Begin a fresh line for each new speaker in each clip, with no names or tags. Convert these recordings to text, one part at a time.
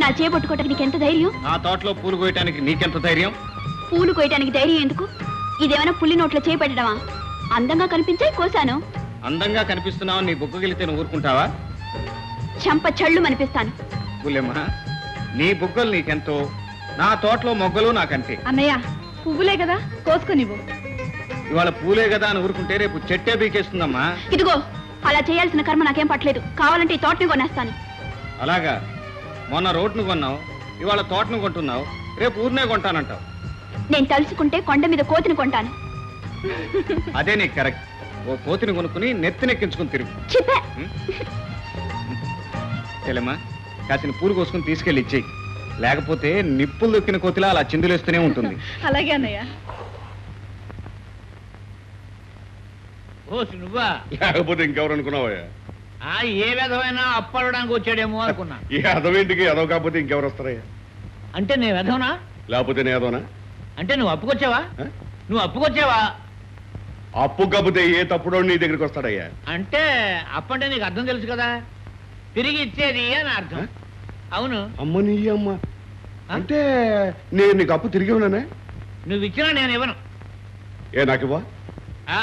నా చేపట్టుకోవటానికి నీకెంత ధైర్యం?
నా తోటలో పూలు కోయటానికి నీకెంత ధైర్యం?
పూలు కోయటానికి ధైర్యం ఎందుకు? ఇదేమైనా పుల్లి నోట్లో చేపెట్టడమా? అందంగా కనిపించే కోసాను.
అందంగా కనిపిస్తున్నావు, నీ బుగ్గగిలితే నువ్వు ఊరుకుంటావా?
చంప చళ్ళు అనిపిస్తాను.
పుల్లెమ్మ, నీ బుగ్గలు నీకెంతో, నా తోటలో మొగ్గలు నాకంటే.
అన్నయ్య, పువ్వులే కదా, కోసుకునివ్వు.
ఇవాళ పూలే కదా అని ఊరుకుంటే రేపు చెట్టే బీకేస్తుందమ్మా.
ఇదిగో, అలా చేయాల్సిన కర్మ నాకేం పట్టలేదు. కావాలంటే ఈ తోటని కొనేస్తాను.
అలాగా? మొన్న రోడ్ను కొన్నావు, ఇవాళ తోటను కొంటున్నావు, రేపు ఊరినే కొంటానంటావు.
నేను తలుచుకుంటే కొండ మీద కోతిని కొంటాను.
అదే నీకు కరెక్ట్. ఓ కోతిని కొనుక్కుని నెత్తినెక్కించుకుని తిరుగు.
చెప్పా.
చెల్లెమ్మా, కాసిన పూలు కోసుకుని తీసుకెళ్ళి ఇచ్చేయి. లేకపోతే నిప్పులు దొక్కిన కోతిలా అలా చిందులేస్తూనే ఉంటుంది.
అలాగే అన్నయ్య.
ఓ నువ్వా?
లేకపోతే ఇంకెవరు అనుకున్నావయ్యా?
ఏ విధమైనా అప్పడడానికి వచ్చాడేమో అనుకున్నా.
ఈ అదవేంటికి ఎదవ కాకపోతే ఇంకెవరు వస్తారయ్యా?
అంటే నేను విధవనా?
లేకపోతే నేను ఎదవనా?
అంటే నువ్వు అప్పుకొచ్చావా?
ఆ?
నువ్వు అప్పుకొచ్చావా?
అప్పు కాకపోతే ఏ తప్పుడో నీ దగ్గరికి వస్తాడయ్యా?
అంటే అప్పంటే నీకు అర్థం తెలుసు కదా, తిరిగి ఇచ్చేది అని అర్థం. అవును.
అమ్మ నీ అమ్మ అంటే నేను నీకు అప్పు తిరిగి ఉన్నానే?
నువ్వు ఇచ్చినా నేను ఇవ్వను.
ఏ నాకు ఇవ్వ?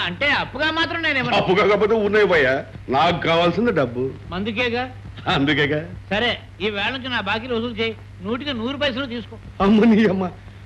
అంటే అప్పుగా మాత్రం నేను ఇవ్వను.
అప్పు కాకపోతే ఉన్నాయి పోయా, నాకు కావాల్సింది డబ్బు.
మందుకేగా.
అందుకేగా.
సరే, ఈ వేళ నుంచి నా బాకీలు వసూలు చేయి. 100కి 100 పైసలు తీసుకో.
అమ్మ నీ అమ్మ